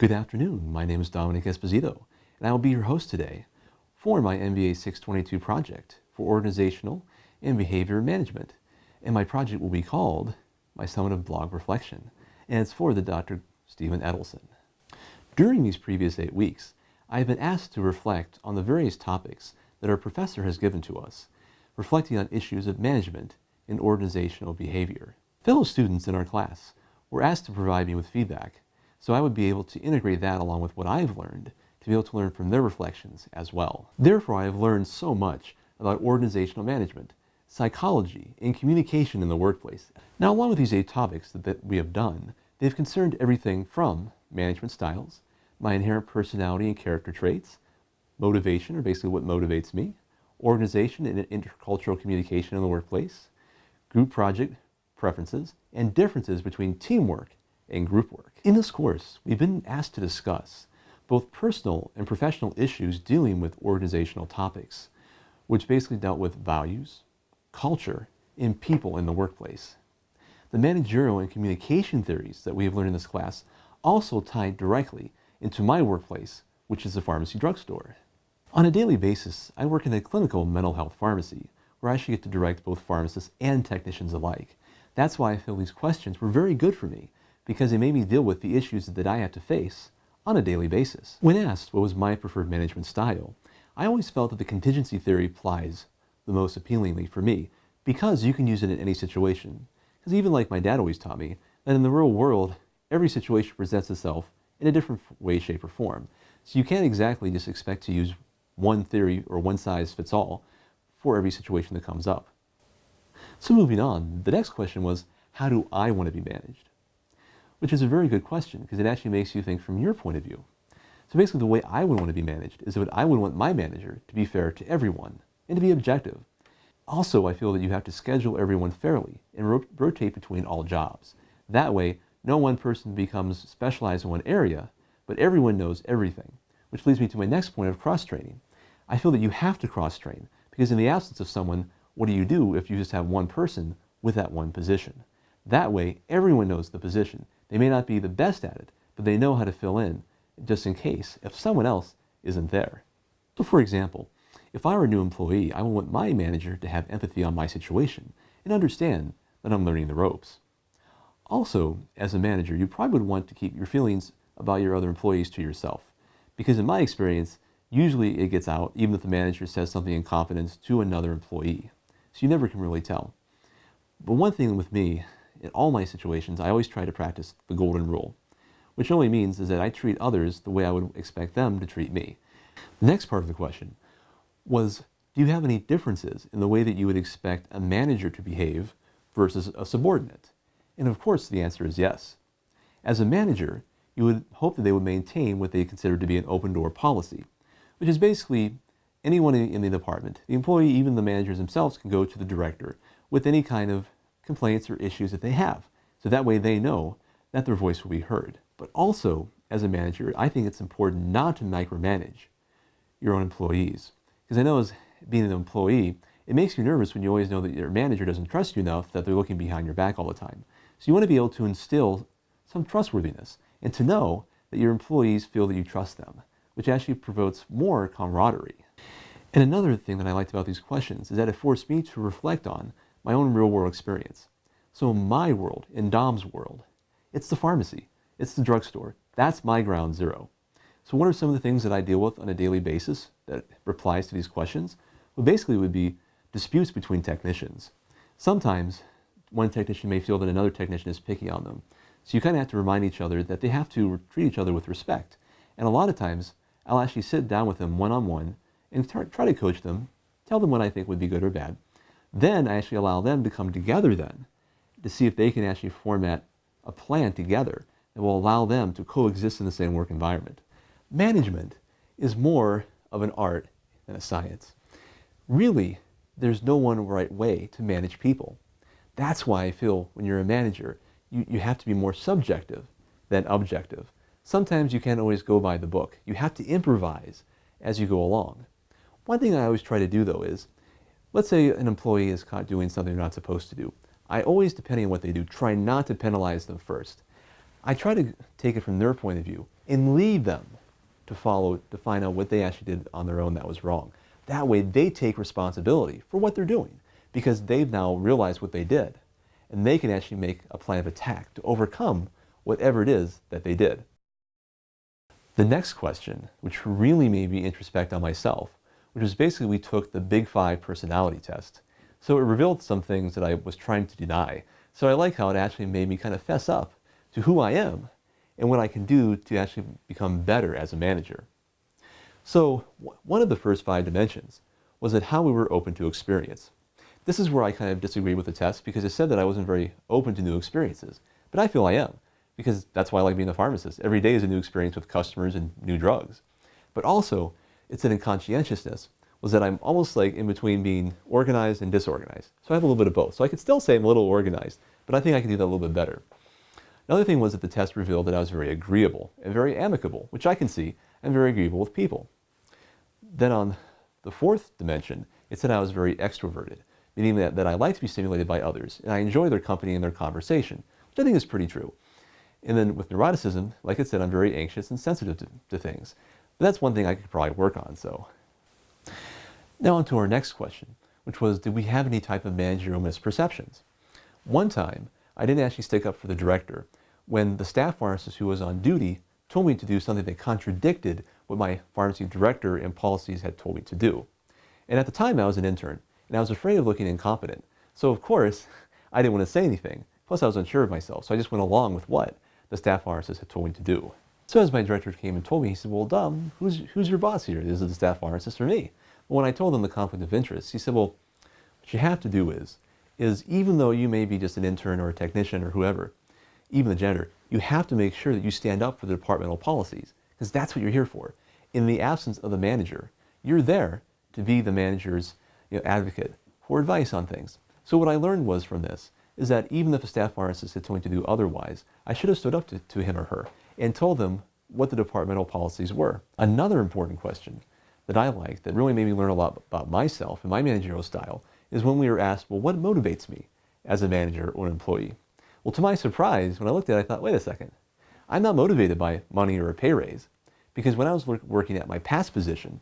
Good afternoon, my name is Dominic Esposito, and I will be your host today for my MBA 622 project for Organizational and Behavior Management. And my project will be called my Summative Blog Reflection, and it's for the Dr. Stephen Edelson. During these previous 8 weeks, I have been asked to reflect on the various topics that our professor has given to us, reflecting on issues of management and organizational behavior. Fellow students in our class were asked to provide me with feedback, so I would be able to integrate that along with what I've learned to be able to learn from their reflections as well. Therefore, I have learned so much about organizational management, psychology, and communication in the workplace. Now, along with these 8 topics that we have done, they've concerned everything from management styles, my inherent personality and character traits, motivation, or basically what motivates me, organization and intercultural communication in the workplace, group project preferences, and differences between teamwork and group work. In this course, we've been asked to discuss both personal and professional issues dealing with organizational topics, which basically dealt with values, culture, and people in the workplace. The managerial and communication theories that we have learned in this class also tied directly into my workplace, which is a pharmacy drugstore. On a daily basis, I work in a clinical mental health pharmacy, where I actually get to direct both pharmacists and technicians alike. That's why I feel these questions were very good for me, because they made me deal with the issues that I have to face on a daily basis. When asked what was my preferred management style, I always felt that the contingency theory applies the most appealingly for me, because you can use it in any situation. Because even like my dad always taught me, that in the real world, every situation presents itself in a different way, shape, or form. So you can't exactly just expect to use one theory or one size fits all for every situation that comes up. So moving on, the next question was, how do I want to be managed? Which is a very good question, because it actually makes you think from your point of view. So basically the way I would want to be managed is that I would want my manager to be fair to everyone and to be objective. Also, I feel that you have to schedule everyone fairly and rotate between all jobs. That way, no one person becomes specialized in one area, but everyone knows everything. Which leads me to my next point of cross-training. I feel that you have to cross-train, because in the absence of someone, what do you do if you just have one person with that one position? That way, everyone knows the position. They may not be the best at it, but they know how to fill in, just in case, if someone else isn't there. So for example, if I were a new employee, I would want my manager to have empathy on my situation and understand that I'm learning the ropes. Also, as a manager, you probably would want to keep your feelings about your other employees to yourself, because in my experience, usually it gets out even if the manager says something in confidence to another employee. So you never can really tell. But one thing with me, in all my situations, I always try to practice the golden rule, which only means is that I treat others the way I would expect them to treat me. The next part of the question was, do you have any differences in the way that you would expect a manager to behave versus a subordinate? And of course, the answer is yes. As a manager, you would hope that they would maintain what they consider to be an open door policy, which is basically anyone in the department, the employee, even the managers themselves, can go to the director with any kind of complaints or issues that they have. So that way they know that their voice will be heard. But also, as a manager, I think it's important not to micromanage your own employees. Because I know as being an employee, it makes you nervous when you always know that your manager doesn't trust you enough that they're looking behind your back all the time. So you want to be able to instill some trustworthiness and to know that your employees feel that you trust them, which actually promotes more camaraderie. And another thing that I liked about these questions is that it forced me to reflect on my own real-world experience. So in my world, in Dom's world, it's the pharmacy, it's the drugstore. That's my ground zero. So what are some of the things that I deal with on a daily basis that replies to these questions? Well, basically it would be disputes between technicians. Sometimes one technician may feel that another technician is picking on them. So you kind of have to remind each other that they have to treat each other with respect. And a lot of times, I'll actually sit down with them one-on-one and try to coach them, tell them what I think would be good or bad. Then I actually allow them to come together then to see if they can actually format a plan together that will allow them to coexist in the same work environment. Management is more of an art than a science. Really, there's no one right way to manage people. That's why I feel when you're a manager, you have to be more subjective than objective. Sometimes you can't always go by the book. You have to improvise as you go along. One thing I always try to do though is, let's say an employee is caught doing something they're not supposed to do. I always, depending on what they do, try not to penalize them first. I try to take it from their point of view and lead them to find out what they actually did on their own that was wrong. That way they take responsibility for what they're doing because they've now realized what they did. And they can actually make a plan of attack to overcome whatever it is that they did. The next question, which really made me introspect on myself, which was basically we took the Big 5 personality test. So it revealed some things that I was trying to deny. So I like how it actually made me kind of fess up to who I am and what I can do to actually become better as a manager. So one of the first 5 dimensions was that how we were open to experience. This is where I kind of disagreed with the test because it said that I wasn't very open to new experiences. But I feel I am, because that's why I like being a pharmacist. Every day is a new experience with customers and new drugs. But also, it said in conscientiousness was that I'm almost like in between being organized and disorganized. So I have a little bit of both. So I could still say I'm a little organized, but I think I can do that a little bit better. Another thing was that the test revealed that I was very agreeable and very amicable, which I can see I'm very agreeable with people. Then on the 4th dimension, it said I was very extroverted, meaning that I like to be stimulated by others, and I enjoy their company and their conversation, which I think is pretty true. And then with neuroticism, like I said, I'm very anxious and sensitive to things. But that's one thing I could probably work on, so. Now on to our next question, which was, did we have any type of managerial misperceptions? One time, I didn't actually stick up for the director when the staff pharmacist who was on duty told me to do something that contradicted what my pharmacy director and policies had told me to do. And at the time, I was an intern, and I was afraid of looking incompetent. So of course, I didn't want to say anything. Plus I was unsure of myself, so I just went along with what the staff pharmacist had told me to do. So as my director came and told me, he said, well, Dom, who's your boss here? Is it the staff pharmacist or me? But when I told him the conflict of interest, he said, well, what you have to do is even though you may be just an intern or a technician or whoever, even the janitor, you have to make sure that you stand up for the departmental policies, because that's what you're here for. In the absence of the manager, you're there to be the manager's advocate for advice on things. So what I learned was from this is that even if a staff pharmacist had told me to do otherwise, I should have stood up to him or her and told them what the departmental policies were. Another important question that I liked that really made me learn a lot about myself and my managerial style is when we were asked, well, what motivates me as a manager or an employee? Well, to my surprise, when I looked at it, I thought, wait a second, I'm not motivated by money or a pay raise, because when I was working at my past position,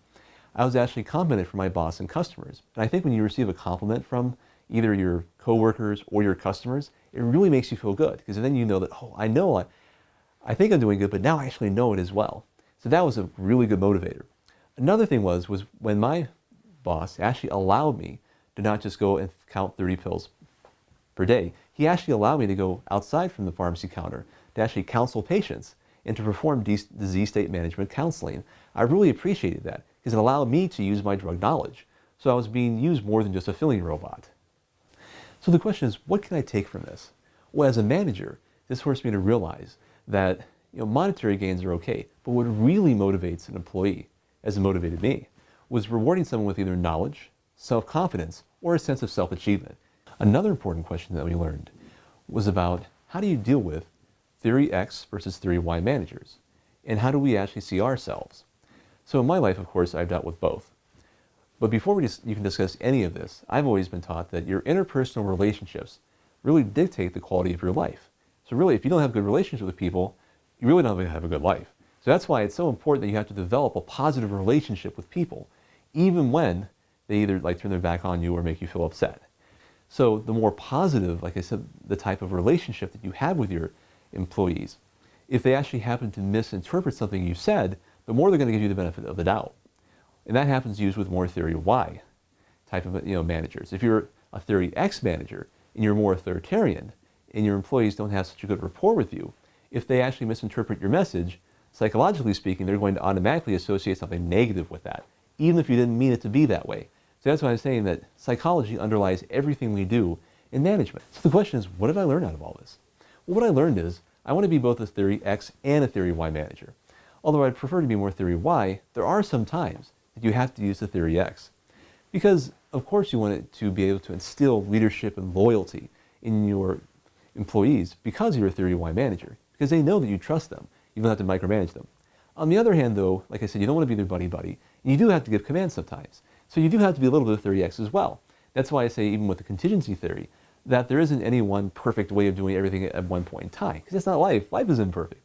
I was actually complimented from my boss and customers. And I think when you receive a compliment from either your coworkers or your customers, it really makes you feel good, because then you know that, oh, I think I'm doing good, but now I actually know it as well. So that was a really good motivator. Another thing was when my boss actually allowed me to not just go and count 30 pills per day. He actually allowed me to go outside from the pharmacy counter to actually counsel patients and to perform disease state management counseling. I really appreciated that because it allowed me to use my drug knowledge. So I was being used more than just a filling robot. So the question is, what can I take from this? Well, as a manager, this forced me to realize that monetary gains are okay, but what really motivates an employee, as it motivated me, was rewarding someone with either knowledge, self-confidence, or a sense of self-achievement. Another important question that we learned was about how do you deal with theory X versus theory Y managers, and how do we actually see ourselves? So in my life, of course, I've dealt with both. But before you can discuss any of this, I've always been taught that your interpersonal relationships really dictate the quality of your life. So really, if you don't have good relationships with people, you really don't have a good life. So that's why it's so important that you have to develop a positive relationship with people, even when they either turn their back on you or make you feel upset. So the more positive, like I said, the type of relationship that you have with your employees, if they actually happen to misinterpret something you said, the more they're going to give you the benefit of the doubt. And that happens used with more theory Y type of managers. If you're a theory X manager and you're more authoritarian and your employees don't have such a good rapport with you, if they actually misinterpret your message, psychologically speaking, they're going to automatically associate something negative with that, even if you didn't mean it to be that way. So that's why I'm saying that psychology underlies everything we do in management. So the question is, what did I learn out of all this? Well, what I learned is I want to be both a theory X and a theory Y manager. Although I'd prefer to be more theory Y, there are some times that you have to use the theory X. Because, of course, you want it to be able to instill leadership and loyalty in your employees because you're a theory Y manager, because they know that you trust them. You don't have to micromanage them. On the other hand, though, like I said, you don't want to be their buddy-buddy, and you do have to give commands sometimes. So you do have to be a little bit of theory X as well. That's why I say even with the contingency theory, that there isn't any one perfect way of doing everything at one point in time, because it's not life. Life is imperfect.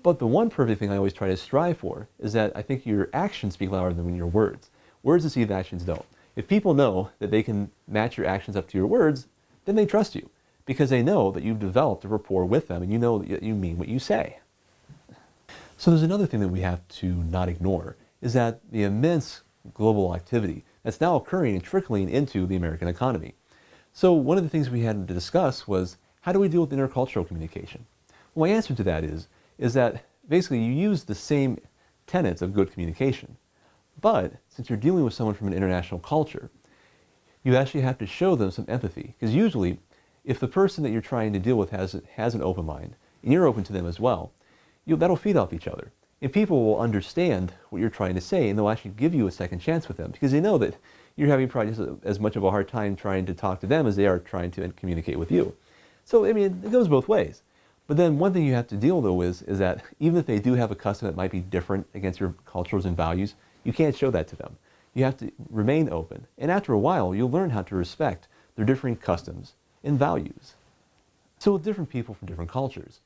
But the one perfect thing I always try to strive for is that I think your actions speak louder than your words. Words deceive, actions don't. If people know that they can match your actions up to your words, then they trust you, because they know that you've developed a rapport with them and you know that you mean what you say. So there's another thing that we have to not ignore, is that the immense global activity that's now occurring and trickling into the American economy. So one of the things we had to discuss was, how do we deal with intercultural communication? Well, my answer to that is that basically you use the same tenets of good communication. But since you're dealing with someone from an international culture, you actually have to show them some empathy. Because usually, if the person that you're trying to deal with has an open mind, and you're open to them as well, that'll feed off each other. And people will understand what you're trying to say, and they'll actually give you a second chance with them, because they know that you're having probably just as much of a hard time trying to talk to them as they are trying to communicate with you. So, I mean, it goes both ways. But then one thing you have to deal, though, is that even if they do have a custom that might be different against your cultures and values, you can't show that to them. You have to remain open. And after a while, you'll learn how to respect their differing customs and values. So with different people from different cultures,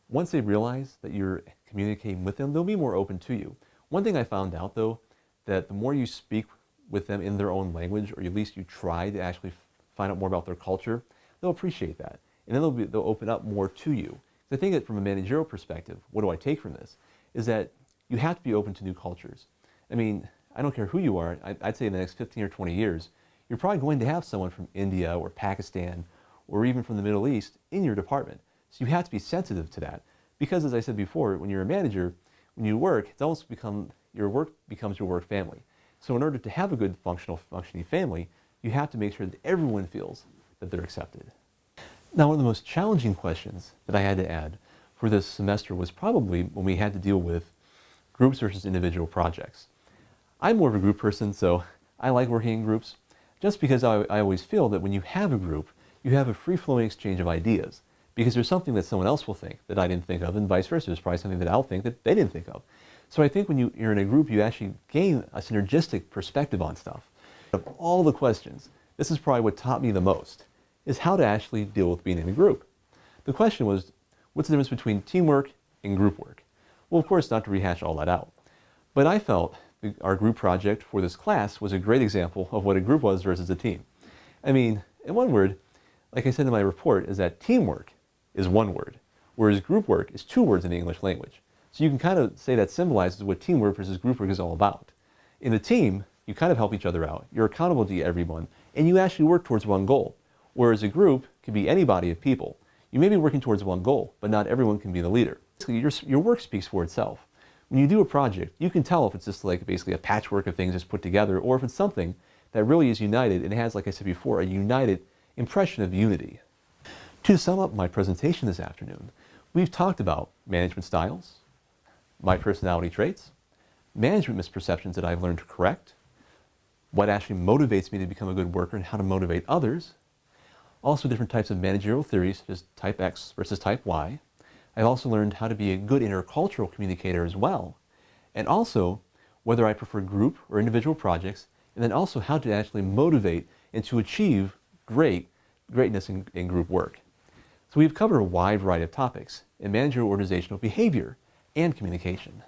once they realize that you're communicating with them, they'll be more open to you. One thing I found out, though, that the more you speak with them in their own language, or at least you try to actually find out more about their culture, they'll appreciate that. And then they'll open up more to you. I think that from a managerial perspective, what do I take from this? Is that you have to be open to new cultures. I mean, I don't care who you are, I'd say in the next 15 or 20 years, you're probably going to have someone from India or Pakistan or even from the Middle East in your department. So you have to be sensitive to that. Because as I said before, when you're a manager, when you work, it's almost your work becomes your work family. So in order to have a good functioning family, you have to make sure that everyone feels that they're accepted. Now, one of the most challenging questions that I had to add for this semester was probably when we had to deal with groups versus individual projects. I'm more of a group person, so I like working in groups, just because I always feel that when you have a group, you have a free-flowing exchange of ideas, because there's something that someone else will think that I didn't think of, and vice versa. There's probably something that I'll think that they didn't think of. So I think when you're in a group, you actually gain a synergistic perspective on stuff. Of all the questions, this is probably what taught me the most, is how to actually deal with being in a group. The question was, what's the difference between teamwork and group work? Well, of course, not to rehash all that out. But I felt our group project for this class was a great example of what a group was versus a team. I mean, in one word, like I said in my report, is that teamwork is one word, whereas group work is two words in the English language. So you can kind of say that symbolizes what teamwork versus group work is all about. In a team, you kind of help each other out. You're accountable to everyone, and you actually work towards one goal. Whereas a group could be any body of people. You may be working towards one goal, but not everyone can be the leader. Basically, your work speaks for itself. When you do a project, you can tell if it's just like basically a patchwork of things just put together, or if it's something that really is united and has, like I said before, a united impression of unity. To sum up my presentation this afternoon, we've talked about management styles, my personality traits, management misperceptions that I've learned to correct, what actually motivates me to become a good worker and how to motivate others, also different types of managerial theories, such as type X versus type Y. I've also learned how to be a good intercultural communicator as well, and also whether I prefer group or individual projects, and then also how to actually motivate and to achieve greatness in group work. So we've covered a wide variety of topics in managerial organizational behavior and communication.